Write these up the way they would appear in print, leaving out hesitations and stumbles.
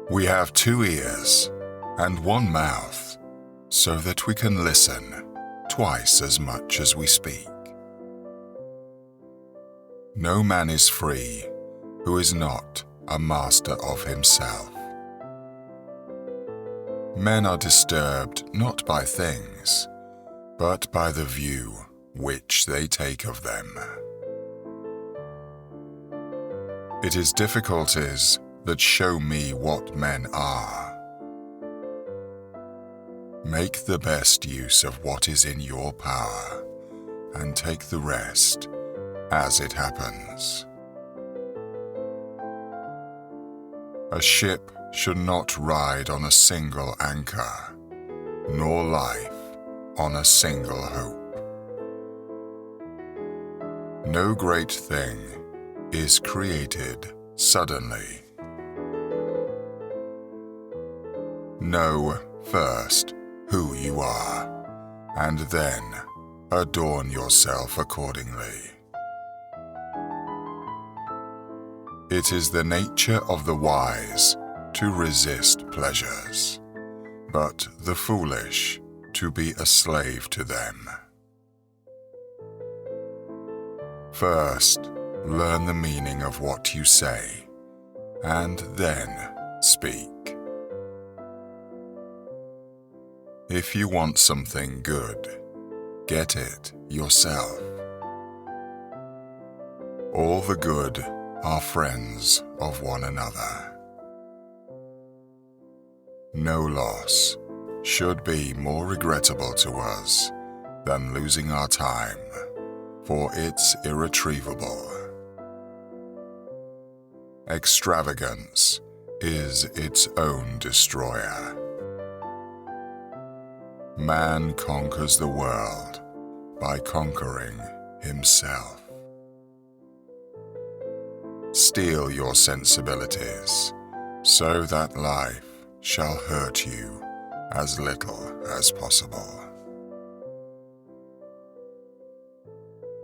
We have 2 ears and 1 mouth, so that we can listen twice as much as we speak. No man is free who is not a master of himself. Men are disturbed not by things, but by the view which they take of them. It is difficulties that show me what men are. Make the best use of what is in your power, and take the rest as it happens. A ship should not ride on a single anchor, nor life on a single hope. No great thing is created suddenly. Know first who you are, and then adorn yourself accordingly. It is the nature of the wise to resist pleasures, but the foolish to be a slave to them. First, learn the meaning of what you say, and then speak. If you want something good, get it yourself. All the good are friends of one another. No loss should be more regrettable to us than losing our time, for it's irretrievable. Extravagance is its own destroyer. Man conquers the world by conquering himself. Steel your sensibilities, so that life shall hurt you as little as possible.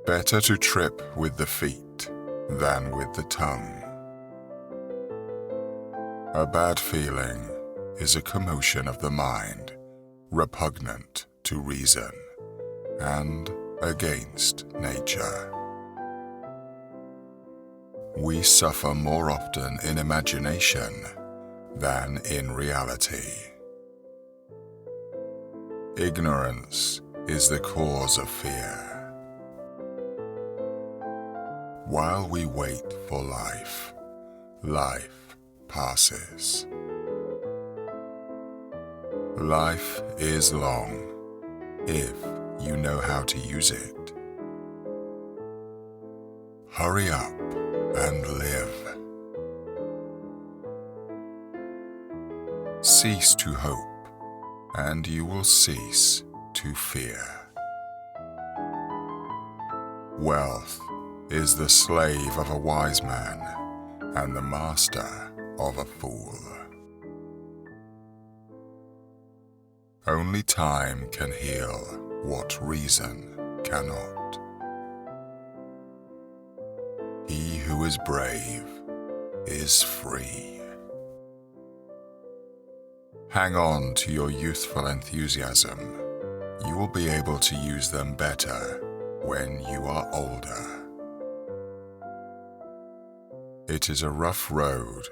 Better to trip with the feet than with the tongue. A bad feeling is a commotion of the mind, repugnant to reason, and against nature. We suffer more often in imagination than in reality. Ignorance is the cause of fear. While we wait for life, life passes. Life is long if you know how to use it. Hurry up and live. Cease to hope, and you will cease to fear. Wealth is the slave of a wise man and the master of a fool. Only time can heal what reason cannot. He who is brave is free. Hang on to your youthful enthusiasm. You will be able to use them better when you are older. It is a rough road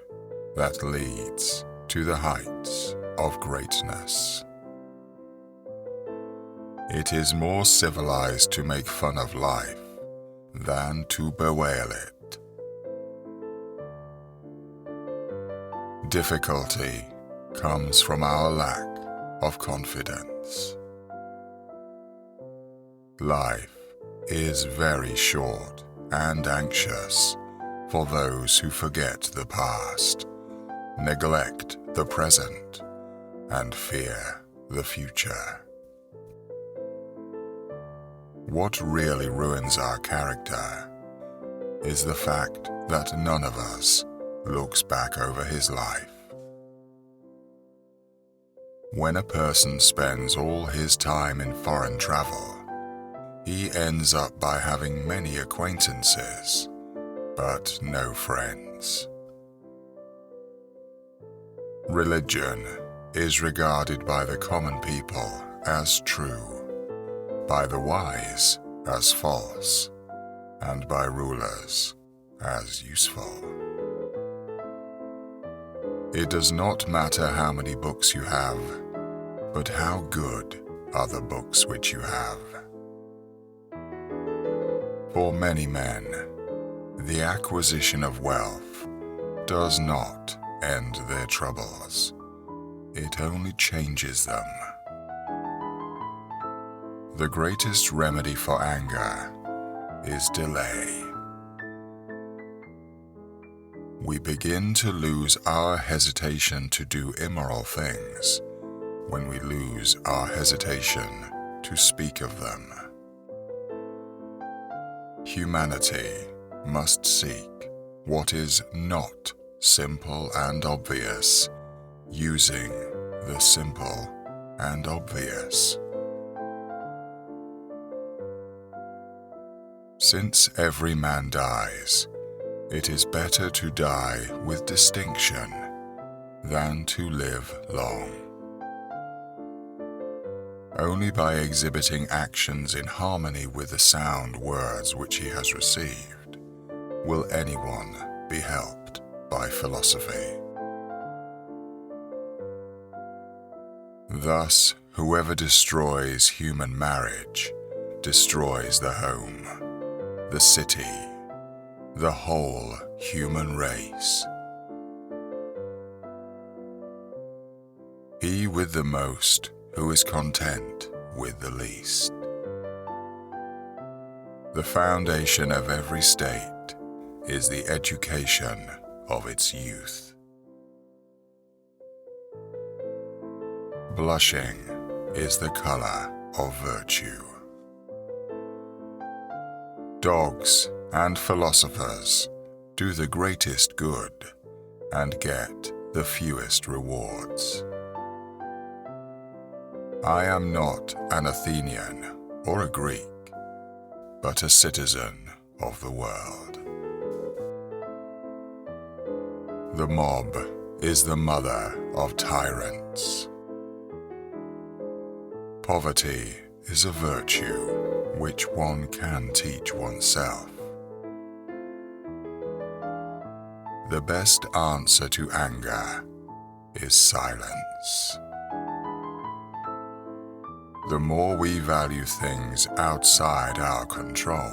that leads to the heights of greatness. It is more civilized to make fun of life than to bewail it. Difficulty comes from our lack of confidence. Life is very short and anxious for those who forget the past, neglect the present, and fear the future. What really ruins our character is the fact that none of us looks back over his life. When a person spends all his time in foreign travel, he ends up by having many acquaintances, but no friends. Religion is regarded by the common people as true, by the wise as false, and by rulers as useful. It does not matter how many books you have, but how good are the books which you have. For many men, the acquisition of wealth does not end their troubles. It only changes them. The greatest remedy for anger is delay. We begin to lose our hesitation to do immoral things when we lose our hesitation to speak of them. Humanity must seek what is not simple and obvious, using the simple and obvious. Since every man dies, it is better to die with distinction than to live long. Only by exhibiting actions in harmony with the sound words which he has received will anyone be helped by philosophy. Thus, whoever destroys human marriage destroys the home, the city, the whole human race. He with the most who is content with the least. The foundation of every state is the education of its youth. Blushing is the color of virtue. Dogs and philosophers do the greatest good and get the fewest rewards. I am not an Athenian or a Greek, but a citizen of the world. The mob is the mother of tyrants. Poverty is a virtue which one can teach oneself. The best answer to anger is silence. The more we value things outside our control,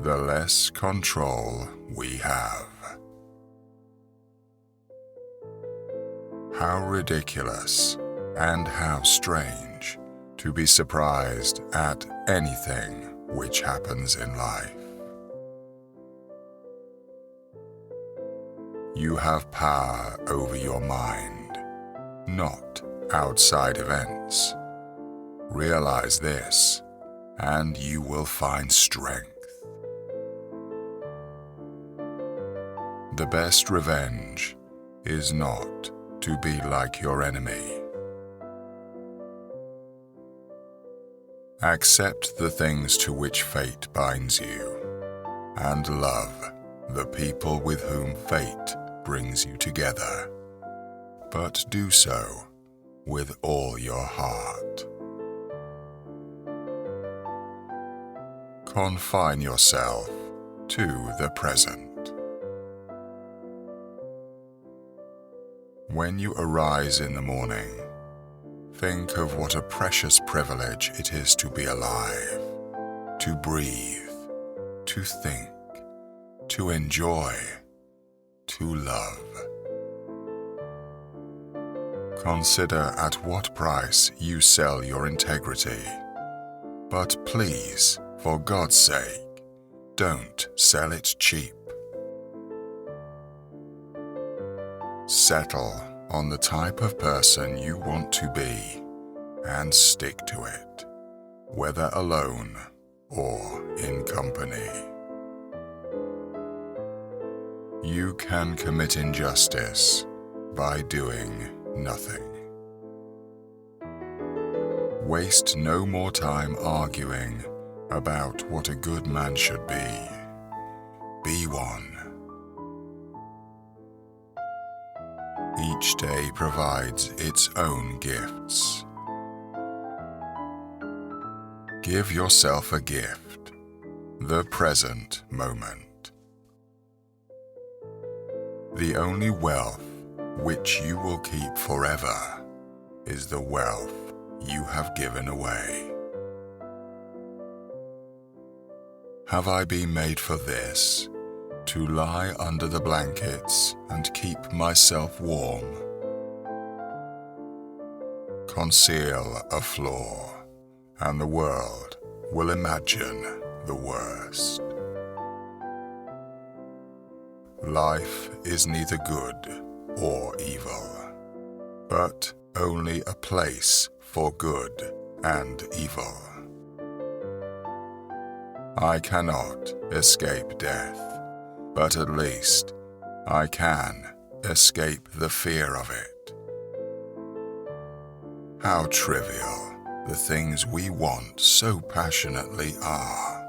the less control we have. How ridiculous and how strange to be surprised at anything which happens in life. You have power over your mind, not outside events. Realize this, and you will find strength. The best revenge is not to be like your enemy. Accept the things to which fate binds you, and love the people with whom fate brings you together, but do so with all your heart. Confine yourself to the present. When you arise in the morning, think of what a precious privilege it is to be alive, to breathe, to think, to enjoy, to love. Consider at what price you sell your integrity, but please, for God's sake, don't sell it cheap. Settle on the type of person you want to be and stick to it, whether alone or in company. You can commit injustice by doing nothing. Waste no more time arguing about what a good man should be. Be one. Each day provides its own gifts. Give yourself a gift, the present moment. The only wealth which you will keep forever is the wealth you have given away. Have I been made for this, to lie under the blankets and keep myself warm? Conceal a flaw, and the world will imagine the worst. Life is neither good or evil, but only a place for good and evil. I cannot escape death, but at least I can escape the fear of it. How trivial the things we want so passionately are.